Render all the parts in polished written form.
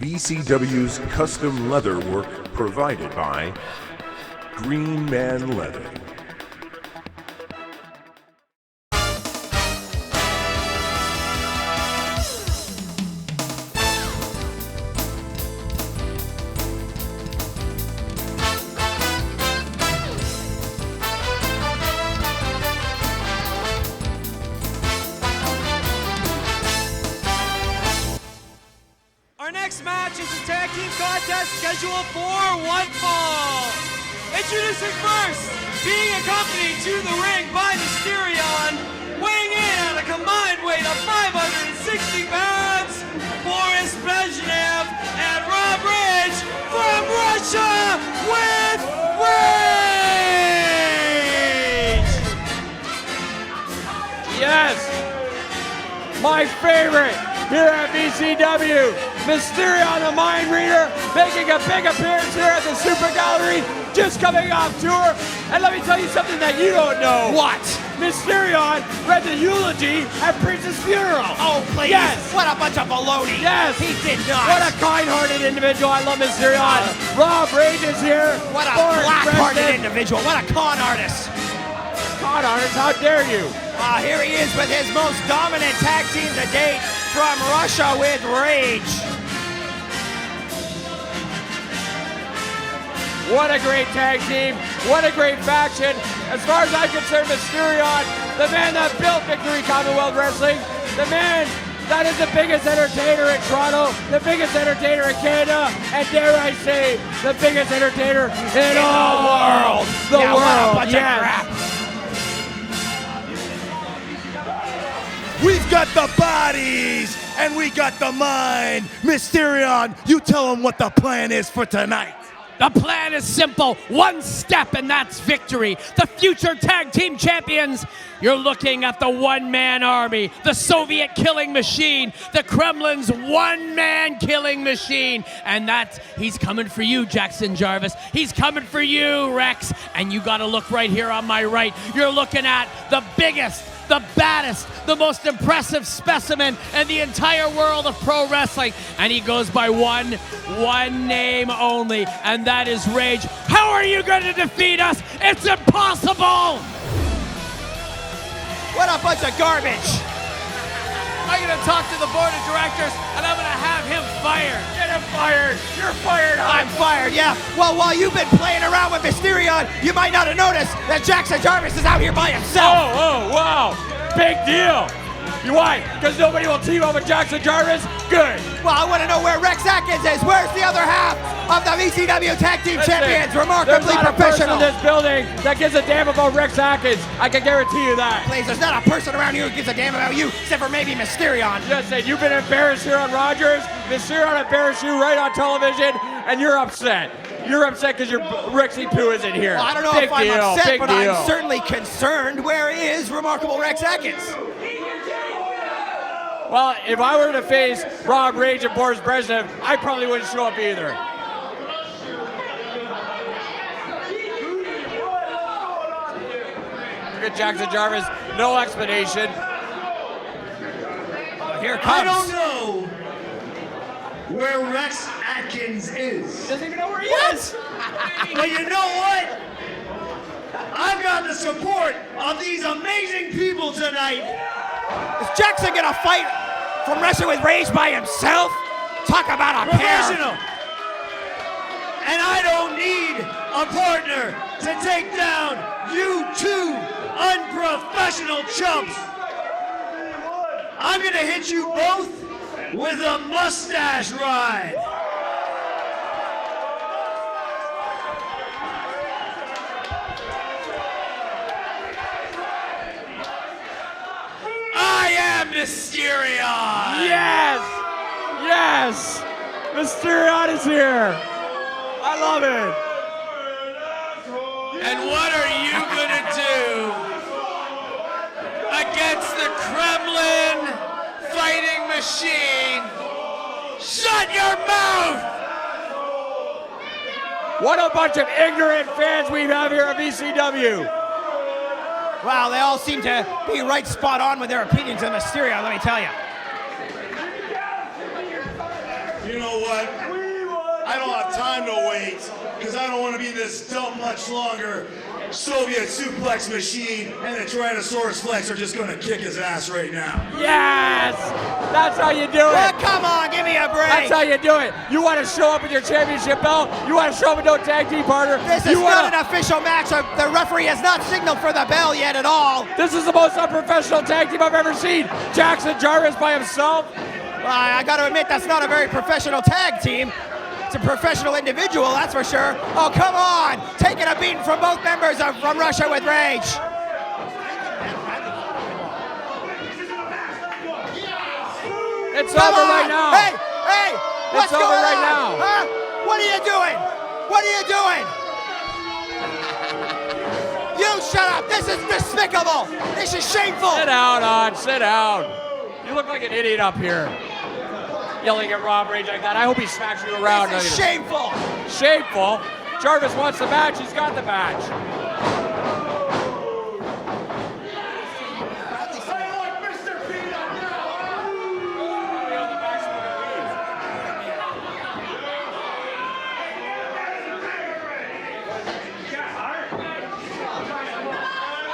VCW's custom leather work provided by Green Man Leather. Our next match is a tag team contest scheduled for one fall. Introducing first, being accompanied to the ring by Mysterion, weighing in at a combined weight of 560 pounds, Boris Brezhnev and Rob Ridge from Russia with Rage! Yes, my favorite here at VCW, Mysterion the Mind Reader, making a big appearance here at the Super Gallery, just coming off tour. And let me tell you something that you don't know. What? Mysterion read the eulogy at Prince's funeral. Oh, please. Yes. What a bunch of baloney. Yes. He did not. What a kind-hearted individual. I love Mysterion. Rob Rage is here. What a Boris black-hearted Brezhnev. individual. What a con artist. Con artist, how dare you? Here he is with his most dominant tag team to date from Russia with Rage. What a great tag team. What a great faction. As far as I'm concerned, Mysterion, the man that built Victory Commonwealth Wrestling, the man that is the biggest entertainer in Toronto, the biggest entertainer in Canada, and dare I say, the biggest entertainer in all the world. The Yeah, world, what a bunch of crap. We've got the bodies, and we got the mind. Mysterion, you tell them what the plan is for tonight. The plan is simple. One step, and that's victory. The future tag team champions. You're looking at the one-man army, the Soviet killing machine, the Kremlin's one-man killing machine. And he's coming for you, Jackson Jarvis. He's coming for you, Rex. And you got to look right here on my right. You're looking at the biggest, the baddest, the most impressive specimen in the entire world of pro wrestling. And he goes by one name only, and that is Rage. How are you going to defeat us? It's impossible! What a bunch of garbage. I'm going to talk to the board of directors, and I'm going to have him fired. Get him fired. You're fired. I'm fired, yeah. Well, while you've been playing around with Mysterion, you might not have noticed that Jackson Jarvis is out here by himself. Oh, wow. Big deal. Why? Because nobody will team up with Jackson Jarvis? Good. Well, I want to know where Rex Atkins is. Where's the other half of the VCW Tag Team Champions? Remarkably There's not professional. a person in this building that gives a damn about Rex Atkins. I can guarantee you that. Please, there's not a person around here who gives a damn about you, except for maybe Mysterion. Just said you've been embarrassed here on Rogers. Mysterion embarrassed you right on television, and you're upset. You're upset because your Rexy Poo isn't here. Well, I don't know if I'm upset, but I'm certainly concerned. Where is Remarkable Rex Atkins? Well, if I were to face Rob Rage and Boris Brezhnev, I probably wouldn't show up either. Look at Jackson Jarvis, no explanation. Here it comes. I don't know where Rex Atkins is. Doesn't even know where he is. But you know what? I've got the support of these amazing people tonight. Is Jackson gonna fight from Russia with Rage by himself? Talk about a Professional. pair. And I don't need a partner to take down you two unprofessional chumps. I'm gonna hit you both with a mustache ride. I am Mysterion! Yes! Yes! Mysterion is here! I love it! And what are you gonna do against the Kremlin fighting machine? Shut your mouth! What a bunch of ignorant fans we have here at VCW! Wow, they all seem to be right spot on with their opinions on Mysterion, let me tell you. You know what? I don't have time to wait, because I don't want to be this dumb much longer. Soviet suplex machine and the Tyrannosaurus Flex are just going to kick his ass right now. Yes! That's how you do it. Well, come on, give me a break. That's how you do it. You want to show up with your championship belt. You want to show up with no tag team partner. This is not an official match. The referee has not signaled for the bell yet at all. This is the most unprofessional tag team I've ever seen. Jackson Jarvis by himself. Well, I got to admit, that's not a very professional tag team. It's a professional individual, that's for sure. Oh, come on! Taking a beating from both members of From Russia with Rage. It's over right now. Hey! What's over going right on? now. Huh? What are you doing? What are you doing? You shut up! This is despicable! This is shameful! Sit down, On. Sit down. You look like an idiot up here. Yelling at Rob Rage like that. I hope he smacks you around. This is shameful! Shameful? Jarvis wants the match. He's got the match.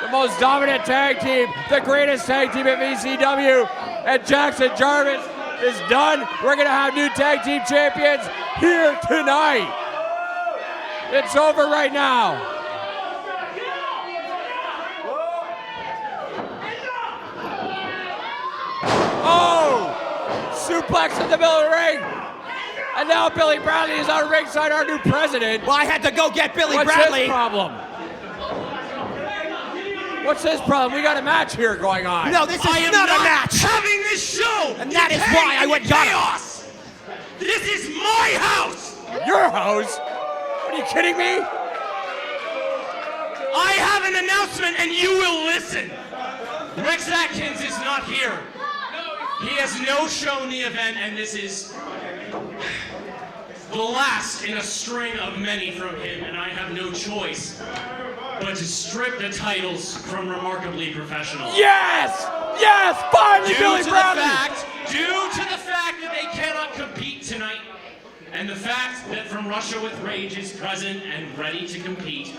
The most dominant tag team, the greatest tag team at VCW, and Jackson Jarvis is done. We're gonna have new tag team champions here tonight. It's over right now. Oh! Suplex in the middle of the ring. And now Billy Bradley is on ringside, our new president. Well, I had to go get Billy What's Bradley. his problem? What's his problem? We got a match here going on. No, this is not a match. Having this show, And that is why I went chaos. This is my house. Your house? Are you kidding me? I have an announcement and you will listen. Rex Atkins is not here. He has no show in the event, and this is the last in a string of many from him, and I have no choice but to strip the titles from Remarkably Professional. Yes! Yes! Finally, Billy Bradley! Due to the fact that they cannot compete tonight, and the fact that From Russia with Rage is present and ready to compete,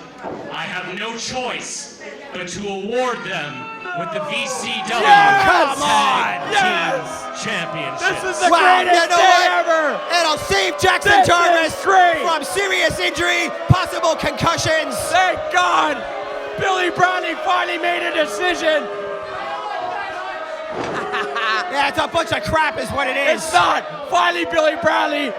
I have no choice but to award them with the VCW Yes! Tag Yes! Team Championship. This is the greatest day ever! It'll save Jackson This Jarvis is great. from serious injury, possible concussions. Thank God! Billy Bradley finally made a decision! Yeah, it's a bunch of crap is what it is. It's not! Finally, Billy Bradley,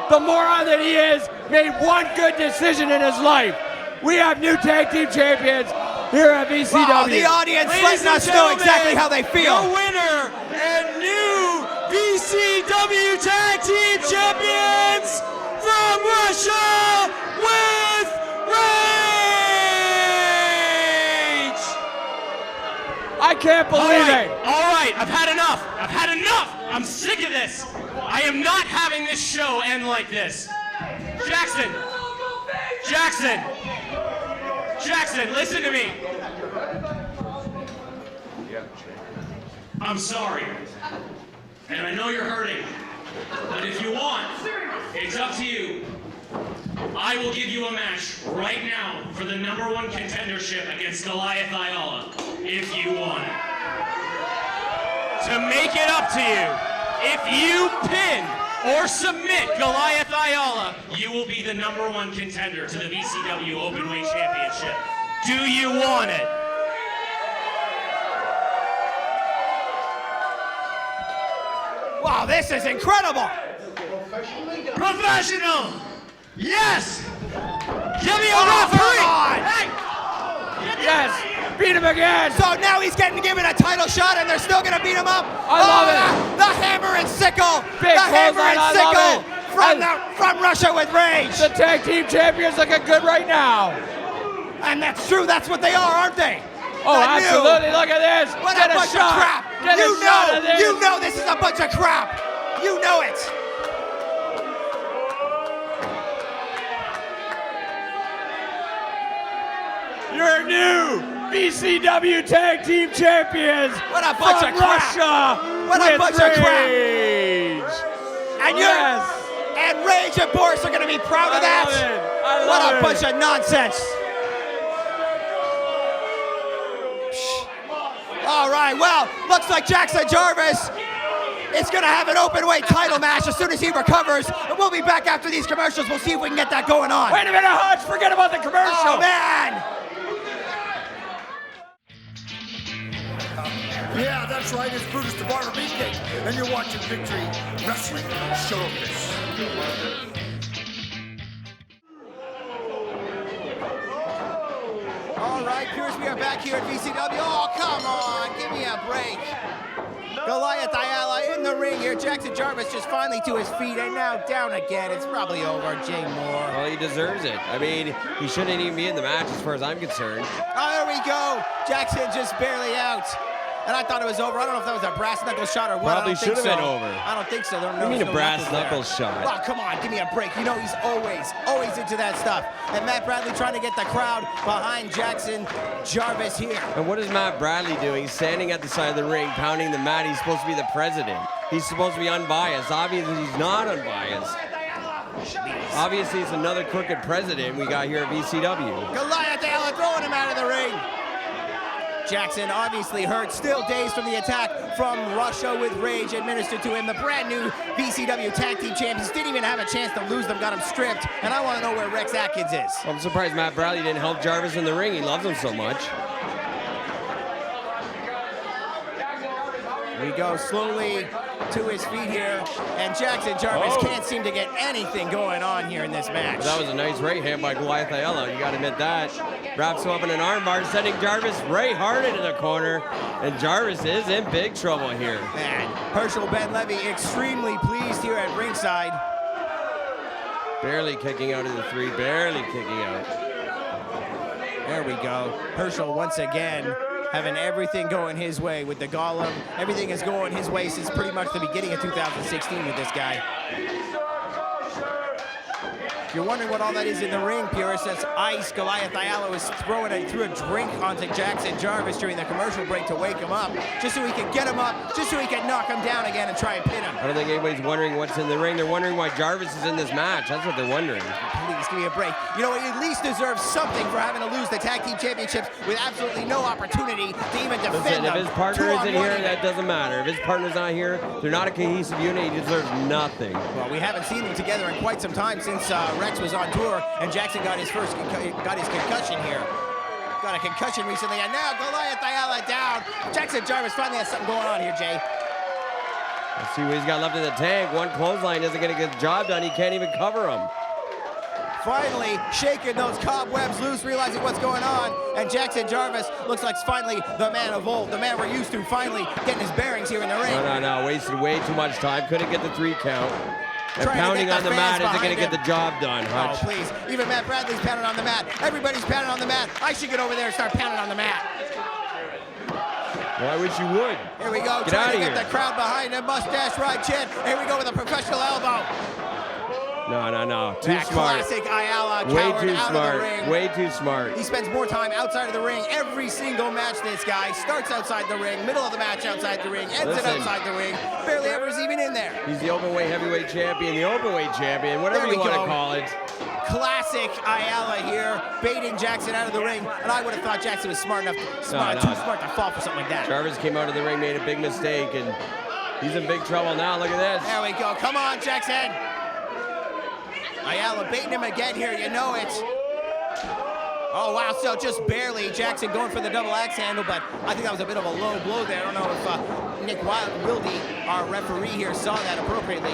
the moron that he is, made one good decision in his life. We have new tag team champions here at VCW. Wow, the audience Ladies letting and us know gentlemen, exactly how they feel. The winner and new VCW Tag Team Champions from Russia with Rage! I can't believe it! All right, I've had enough. I've had enough. I'm sick of this. I am not having this show end like this. Jackson, listen to me. I'm sorry. And I know you're hurting. But if you want, it's up to you. I will give you a match right now for the #1 contendership against Goliath Ayala, if you want it. To make it up to you, if you pin or submit Goliath Ayala, you will be the #1 contender to the VCW Openweight Championship. Do you want it? Wow, this is incredible. Professional! Yes! Give me a Oh, referee! come on! Hey! Yes! Beat him again! So now he's getting given a title shot and they're still gonna beat him up. I love it. The hammer and sickle. Big the hammer clothesline, and I sickle love from Russia with Rage. The tag team champions looking good right now. And that's true, that's what they are, aren't they? Oh, The new- absolutely. Look at this. What Get a bunch shot. of crap. Get a shot of this. You know this is a bunch of crap. You know it. Your new VCW Tag Team Champions. What a bunch from of crap. Russia What a with bunch of crap. Rage. And Rage and Boris are going to be proud of that. What a bunch of nonsense. All right, well, looks like Jackson Jarvis is going to have an open weight title match as soon as he recovers. And we'll be back after these commercials. We'll see if we can get that going on. Wait a minute, Hutch, forget about the commercial. Oh, man. Yeah, that's right. It's Brutus the Barber Beefcake, and you're watching Victory Wrestling Showbiz. All right, Pierce, we are back here at VCW. Oh, come on, give me a break. Goliath Ayala in the ring here. Jackson Jarvis just finally to his feet and now down again. It's probably over. Jay Moore. Well, he deserves it. I mean, he shouldn't even be in the match as far as I'm concerned. Oh, there we go. Jackson just barely out. And I thought it was over. I don't know if that was a brass knuckle shot or what. Probably should have been over. I don't think so. What do you mean a brass knuckle shot? Oh, come on, give me a break. You know he's always into that stuff. And Matt Bradley trying to get the crowd behind Jackson Jarvis here. And what is Matt Bradley doing? He's standing at the side of the ring, pounding the mat. He's supposed to be the president. He's supposed to be unbiased. Obviously, he's not unbiased. Obviously, it's another crooked president we got here at VCW. Goliath Ayala throwing him out of the ring. Jackson obviously hurt, still dazed from the attack from Russia with Rage administered to him. The brand new VCW Tag Team Champions didn't even have a chance to lose them, got him stripped. And I want to know where Rex Atkins is. I'm surprised Matt Bradley didn't help Jarvis in the ring. He loves him so much. We go slowly to his feet here, and Jackson Jarvis can't seem to get anything going on here in this match. That was a nice right hand by Goliath Ayala. You got to admit that. Wraps him up in an armbar, sending Jarvis right hard into the corner, and Jarvis is in big trouble here. Man, Herschel Ben Levy extremely pleased here at ringside. Barely kicking out of the three, barely kicking out. There we go. Herschel once again having everything going his way with the Golem. Everything is going his way since pretty much the beginning of 2016 with this guy. If you're wondering what all that is in the ring, Purist, that's ice. Goliath Ayala was threw a drink onto Jackson Jarvis during the commercial break to wake him up, just so he could get him up, just so he could knock him down again and try and pin him. I don't think anybody's wondering what's in the ring. They're wondering why Jarvis is in this match. That's what they're wondering. Please give me a break. You know, he at least deserves something for having to lose the tag team championships with absolutely no opportunity to even defend them. If his partner isn't here, that doesn't matter. If his partner's not here, they're not a cohesive unit. He deserves nothing. Well, we haven't seen them together in quite some time since Rex was on tour and Jackson got his concussion here. Got a concussion recently, and now Goliath Ayala down. Jackson Jarvis finally has something going on here, Jay. Let's see what he's got left in the tank. One clothesline isn't going to get the job done. He can't even cover him. Finally shaking those cobwebs loose, realizing what's going on, and Jackson Jarvis looks like finally the man of old, the man we're used to, finally getting his bearings here in the ring. No. Wasted way too much time. Couldn't get the 3 count. And pounding on the mat isn't going to get the job done, Hutch. Oh, please. Even Matt Bradley's pounding on the mat. Everybody's pounding on the mat. I should get over there and start pounding on the mat. Well, I wish you would. Here we go. Get Trying out to of get here. the crowd behind him. Mustache right chin. Here we go with a professional elbow. No. Too That smart. classic Ayala Way coward too out smart. of the ring. Way too smart. He spends more time outside of the ring every single match, this guy. Starts outside the ring, middle of the match outside the ring, ends it outside the ring. Barely ever is even in there. He's the openweight heavyweight champion, the openweight champion, whatever There we you want to go. call it. Classic Ayala here, baiting Jackson out of the ring. And I would have thought Jackson was smart enough, too smart to fall for something like that. Jarvis came out of the ring, made a big mistake, and he's in big trouble now. Look at this. There we go. Come on, Jackson. Ayala baiting him again here. You know it. Oh, wow. So just barely. Jackson going for the double axe handle, but I think that was a bit of a low blow there. I don't know if Nick Wilde, our referee here, saw that appropriately.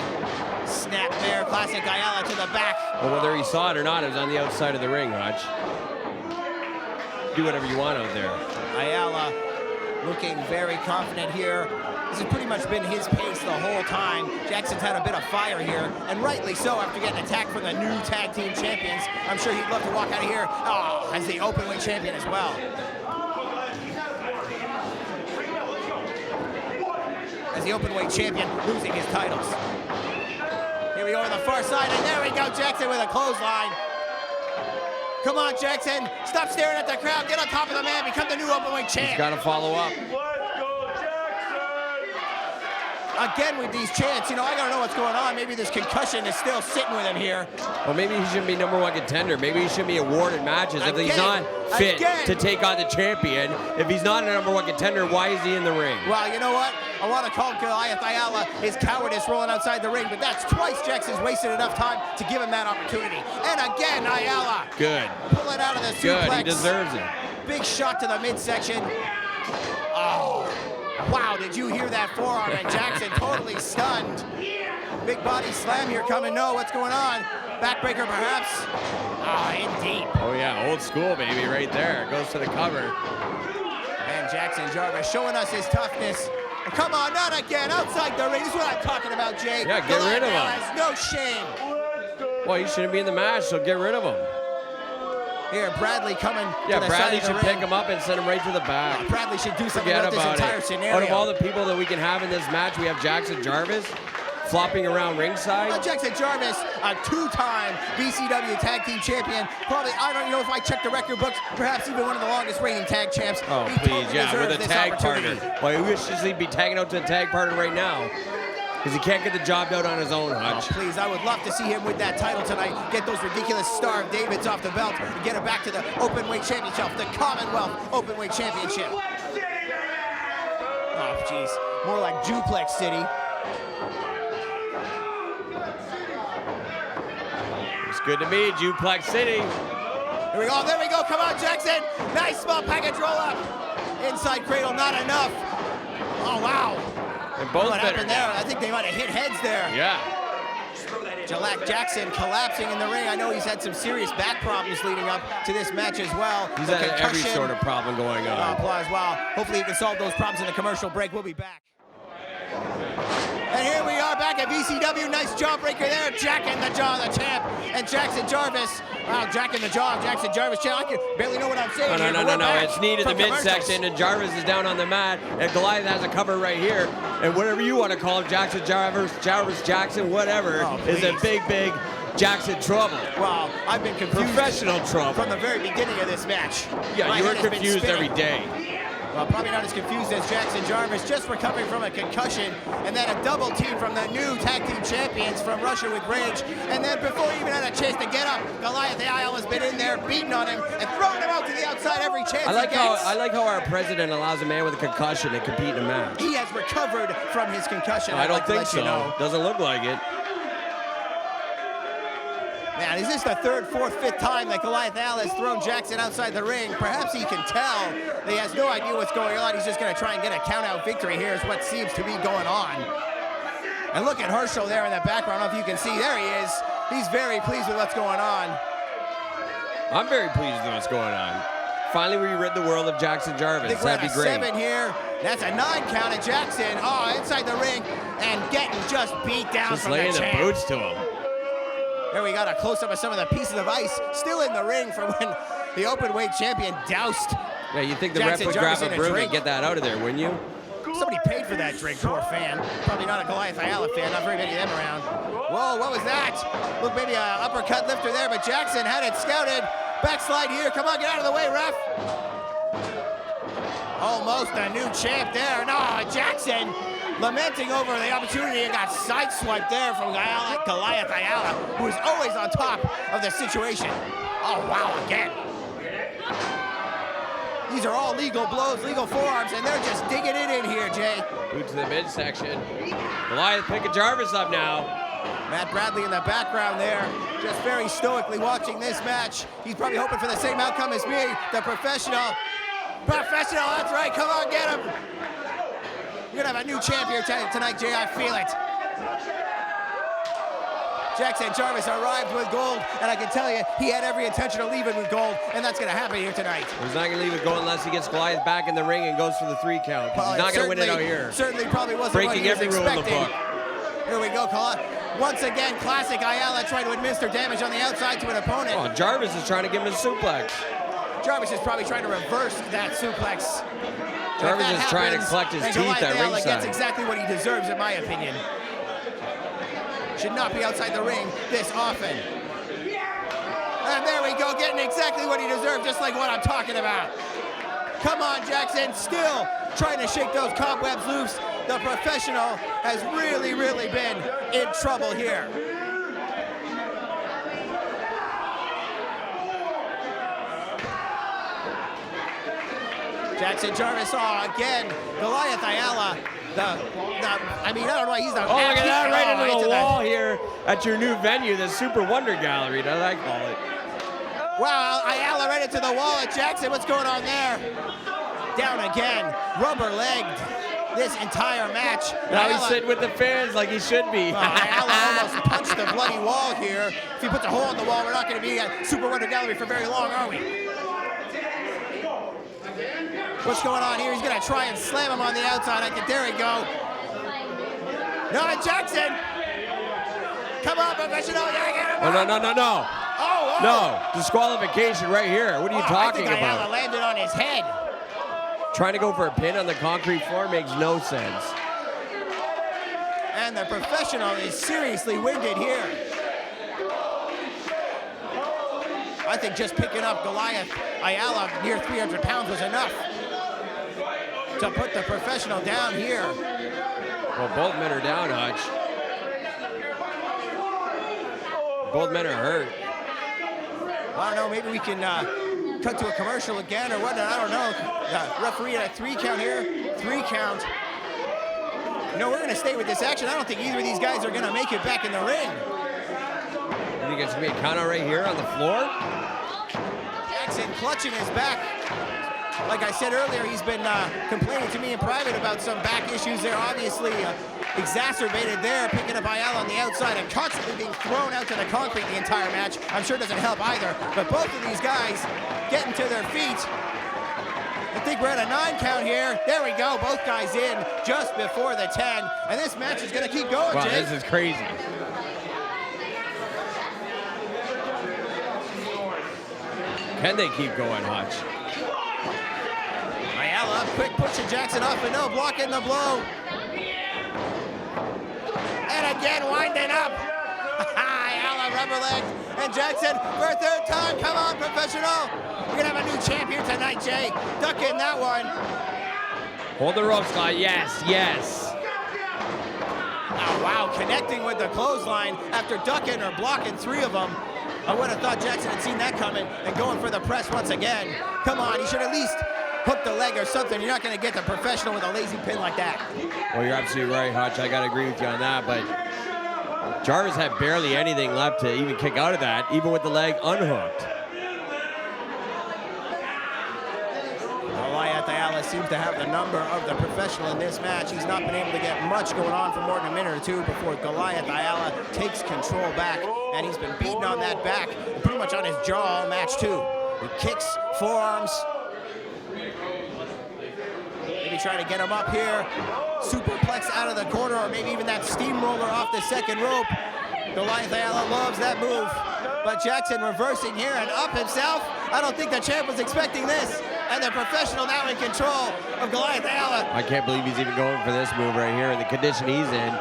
Snap there. Classic Ayala to the back. Well, whether he saw it or not, it was on the outside of the ring, Hutch. Do whatever you want out there. Ayala looking very confident here. This has pretty much been his pace the whole time. Jackson's had a bit of fire here, and rightly so after getting attacked from the new tag team champions. I'm sure he'd love to walk out of here as the openweight champion as well. As the openweight champion losing his titles. Here we go on the far side, and there we go, Jackson with a clothesline. Come on, Jackson. Stop staring at the crowd. Get on top of the man. Become the new openweight champ. He's got to follow up. again with these chants. You know, I gotta know what's going on. Maybe this concussion is still sitting with him here. Well, maybe he shouldn't be #1 contender. Maybe he shouldn't be awarded matches if he's not fit to take on the champion. If he's not a #1 contender, why is he in the ring? Well, you know what? I want to call Goliath Ayala his cowardice rolling outside the ring, but that's twice Jackson's wasted enough time to give him that opportunity. And again, Ayala. Good. Pull it out of the suplex. Good, he deserves it. Big shot to the midsection. Oh, wow, did you hear that forearm? And Jackson totally stunned. Big body slam here coming. No, what's going on? Backbreaker perhaps? Ah, in deep. Oh yeah, old school baby right there. Goes to the cover. And Jackson Jarvis showing us his toughness. Oh, come on, not again, outside the ring. This is what I'm talking about, Jay. Yeah, get rid of him. Has no shame. Well, he shouldn't be in the match, so get rid of him. Here, Bradley coming. Yeah, to the Bradley side of the should pick ring. him up and send him right to the back. Bradley should do something Forget about this entire it. scenario. Out of all the people that we can have in this match, we have Jackson Jarvis flopping around ringside. Jackson Jarvis, a two-time VCW Tag Team Champion. Probably, I don't know if I checked the record books, perhaps even one of the longest reigning tag champs. Oh, He please, totally yeah, with a deserves tag this partner. opportunity. Well, he wishes he'd be tagging out to a tag partner right now because he can't get the job out on his own, Hutch. Oh, please, I would love to see him with that title tonight. Get those ridiculous Star of Davids off the belt and get it back to the Openweight Championship, the Commonwealth Openweight Championship. Oh, jeez. More like Duplex City. It's good to me, Duplex City. Here we go. There we go. Come on, Jackson. Nice small package roll up. Inside cradle, not enough. Oh, wow. And both What happened there? I think they might have hit heads there. Yeah. Jalak Jackson collapsing in the ring. I know he's had some serious back problems leading up to this match as well. He's The had every concussion. sort of problem going on. Applause. Wow. Hopefully he can solve those problems in the commercial break. We'll be back. And here we are back at VCW. Nice jawbreaker there. Jack in the jaw, the champ. And Jackson Jarvis. Wow, Jack in the jaw, Jackson Jarvis. Champ. I can barely know what I'm saying. No, here, no, but no, we're no. back It's neat at the from commercials. midsection, and Jarvis is down on the mat, and Goliath has a cover right here. And whatever you want to call him, Jackson Jarvis, Jackson, whatever, is a big Jackson trouble. Wow, I've been confused. Professional trouble. From the very beginning of this match. Yeah, My you were head has been confused spinning. every day. Well, probably not as confused as Jackson Jarvis, just recovering from a concussion, and then a double team from the new tag team champions from Russia with Rage. And then before he even had a chance to get up, Goliath Ayala has been in there, beating on him, and throwing him out to the outside every chance I like he gets. how our president allows a man with a concussion to compete in a match. He has recovered from his concussion. I don't like to think let so. you know. Doesn't look like it. Man, is this the third, fourth, fifth time that Goliath Ayala has thrown Jackson outside the ring? Perhaps he can tell that he has no idea what's going on. He's just going to try and get a count-out victory here is what seems to be going on. And look at Herschel there in the background. I don't know if you can see. There he is. He's very pleased with what's going on. I'm very pleased with what's going on. Finally, we rid the world of Jackson Jarvis. I think we're That'd at be a great. 7 here. That's a 9 count, and Jackson, inside the ring and getting just beat down Just from laying the the champ. boots to him. There we got a close-up of some of the pieces of ice still in the ring from when the open-weight champion doused. Yeah, you think the Jackson ref would grab Jarvis in a a broom and drink. get that out of there, wouldn't you? Somebody paid for that drink, poor fan. Probably not a Goliath Ayala fan, not very many of them around. Whoa, what was that? Look, maybe an uppercut lifter there, but Jackson had it scouted. Backslide here, come on, get out of the way, ref. Almost a new champ there. No, Jackson lamenting over the opportunity and got sideswiped there from Goliath Ayala, who is always on top of the situation. Oh, wow, again. These are all legal blows, legal forearms, and they're just digging it in here, Jay. Boot to the midsection. Goliath picking Jarvis up now. Matt Bradley in the background there, just very stoically watching this match. He's probably hoping for the same outcome as me, the professional. Professional, that's right, come on, get him. You're gonna have a new champ here tonight, Jay, I feel it. Jackson Jarvis arrived with gold, and I can tell you, he had every intention of leaving with gold, and that's gonna happen here tonight. He's not gonna leave it go unless he gets Goliath back in the ring and goes for the 3 count. 'Cause he's not gonna win it out here. Certainly probably wasn't Breaking what he was every rule in the expecting. book. Here we go, once again, classic Ayala trying to administer damage on the outside to an opponent. Oh, Jarvis is trying to give him a suplex. Jarvis is probably trying to reverse that suplex. Jarvis is trying to collect his teeth at Ayala ringside. gets exactly what he deserves, in my opinion. Should not be outside the ring this often. And there we go, getting exactly what he deserved, just like what I'm talking about. Come on, Jackson, still trying to shake those cobwebs loose. the professional has really, really been in trouble here. Jackson Jarvis again. Goliath Ayala. I don't know. He's the. Oh, look at that! Right into the wall here at your new venue, the Super Wonder Gallery, as I call it. Wow, Ayala right into the wall at Jackson. What's going on there? Down again. Rubber-legged this entire match. Now he's sitting with the fans like he should be. Ayala almost punched the bloody wall here. If he puts a hole in the wall, we're not going to be at Super Wonder Gallery for very long, are we? What's going on here? He's going to try and slam him on the outside. There we go. No, Jackson. Come on, professional. No. Oh. No, disqualification right here. What are you talking I think Ayala about? landed on his head. Trying to go for a pin on the concrete floor makes no sense. And the professional is seriously winded here. I think just picking up Goliath Ayala near 300 pounds was enough to put the professional down here. Well, both men are down, Hutch. Both men are hurt. I don't know, maybe we can cut to a commercial again or what, I don't know. Referee at a 3 count here, 3 count. No, we're gonna stay with this action. I don't think either of these guys are gonna make it back in the ring. You think it's gonna be a count out right here on the floor? Jackson clutching his back. Like I said earlier, he's been complaining to me in private about some back issues there, obviously exacerbated there, picking up Ayala on the outside and constantly being thrown out to the concrete the entire match. I'm sure doesn't help either, but both of these guys getting to their feet. I think we're at a 9 count here. There we go, both guys in just before the 10, and this match is gonna keep going, Wow, Jake. this is crazy. Can they keep going, Hutch? Ayala up quick, pushing Jackson off, but no, blocking the blow. And again, winding up. Ayala rubber-legged, and Jackson for a 3rd time. Come on, professional. We're gonna have a new champ here tonight, Jay. Duck in that one. Hold the rope, Scott. Yes. Oh, wow, connecting with the clothesline after ducking or blocking 3 of them. I would have thought Jackson had seen that coming and going for the press once again. Come on, he should at least hook the leg or something. You're not going to get the professional with a lazy pin like that. Well, you're absolutely right, Hutch. I got to agree with you on that, but Jarvis had barely anything left to even kick out of that, even with the leg unhooked. Goliath Ayala seems to have the number of the professional in this match. He's not been able to get much going on for more than a minute or 2 before Goliath Ayala takes control back, and he's been beating on that back, pretty much on his jaw all match too. He kicks, forearms. Maybe try to get him up here. Superplex out of the corner, or maybe even that steamroller off the 2nd rope. Goliath Ayala loves that move. But Jackson reversing here and up himself. I don't think the champ was expecting this. And the professional now in control of Goliath Ayala. I can't believe he's even going for this move right here in the condition he's in.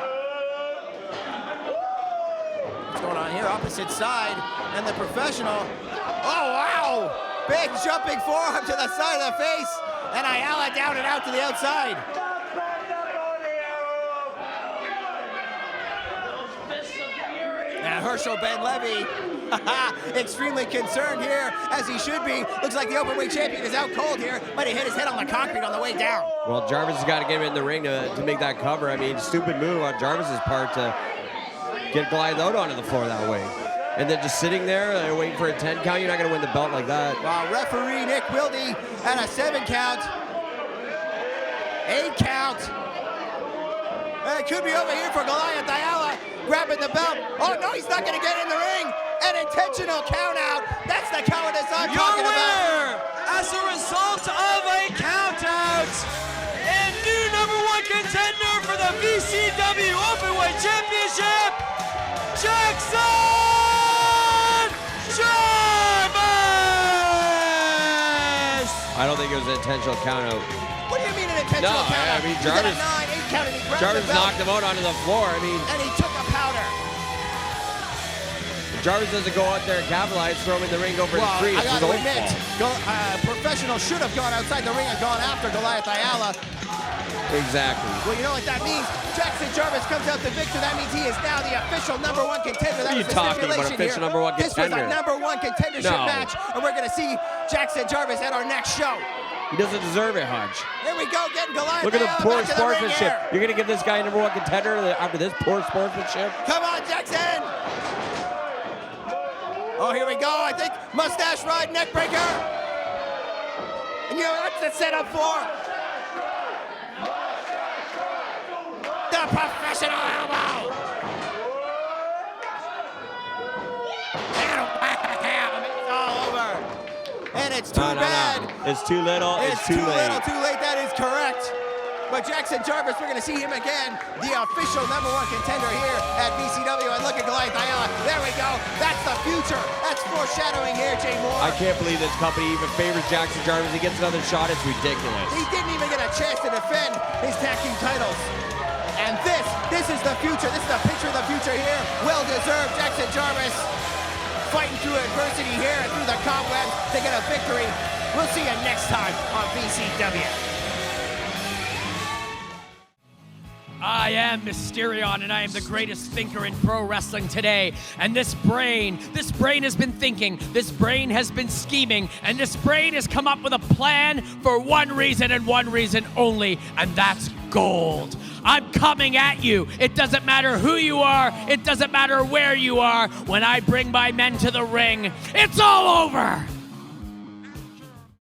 What's going on here? Opposite side. And the professional. Oh, wow! Big jumping forearm to the side of the face. And Ayala down and out to the outside. And Herschel Ben Levy, extremely concerned here, as he should be. Looks like the openweight champion is out cold here. Might have hit his head on the concrete on the way down. Well, Jarvis has got to get him in the ring to make that cover. I mean, stupid move on Jarvis's part to get Goliath out onto the floor that way. And then just sitting there waiting for a 10 count, you're not going to win the belt like that. Wow, referee Nick Wilde at a 7 count. 8 count. And it could be over here for Goliath Ayala, grabbing the belt. Oh no, he's not going to get in the ring. An intentional count out. That's the cowardice I'm talking about. Your winner, as a result of a count out, and new #1 contender for the VCW Openweight Championship, Jackson Jarvis! I don't think it was an intentional count out. What do you mean an intentional count out? I mean, He's at a Jarvis, 9, 8 count, and he grabbed Jarvis the belt, knocked him out onto the floor. I mean, and he took a powder. Jarvis doesn't go out there and capitalize, throw him in the ring, go for the 3. I It's his got to own admit, fault. professional should have gone outside the ring and gone after Goliath Ayala. Exactly. Well, you know what that means? Jackson Jarvis comes out the victor. That means he is now the official #1 contender. That What are you was the talking about, stipulation official here. #1 This was contender? our #1 contendership No. match, and we're going to see Jackson Jarvis at our next show. He doesn't deserve it, Hodge. Here we go, getting Goliath. Look at the Back poor to the ring sportsmanship. here. You're going to give this guy #1 contender after this poor sportsmanship? Come on, Jackson. Oh, here we go. I think mustache ride, neck breaker. And you know what's the setup for? The professional elbow. And wham, it's all over. And it's too bad. No. It's too little. It's too late. little, too late. That is correct. But Jackson Jarvis, we're going to see him again, the official #1 contender here at BCW. And look at Goliath Ayala. There we go. That's the future. That's foreshadowing here, Jay Moore. I can't believe this company even favors Jackson Jarvis. He gets another shot. It's ridiculous. He didn't even get a chance to defend his tag team titles. And this is the future. This is the picture of the future here. Well-deserved Jackson Jarvis fighting through adversity here and through the cobwebs to get a victory. We'll see you next time on BCW. I am Mysterion, and I am the greatest thinker in pro wrestling today. And this brain has been thinking, this brain has been scheming, and this brain has come up with a plan for one reason and one reason only, and that's gold. I'm coming at you. It doesn't matter who you are. It doesn't matter where you are. When I bring my men to the ring, it's all over.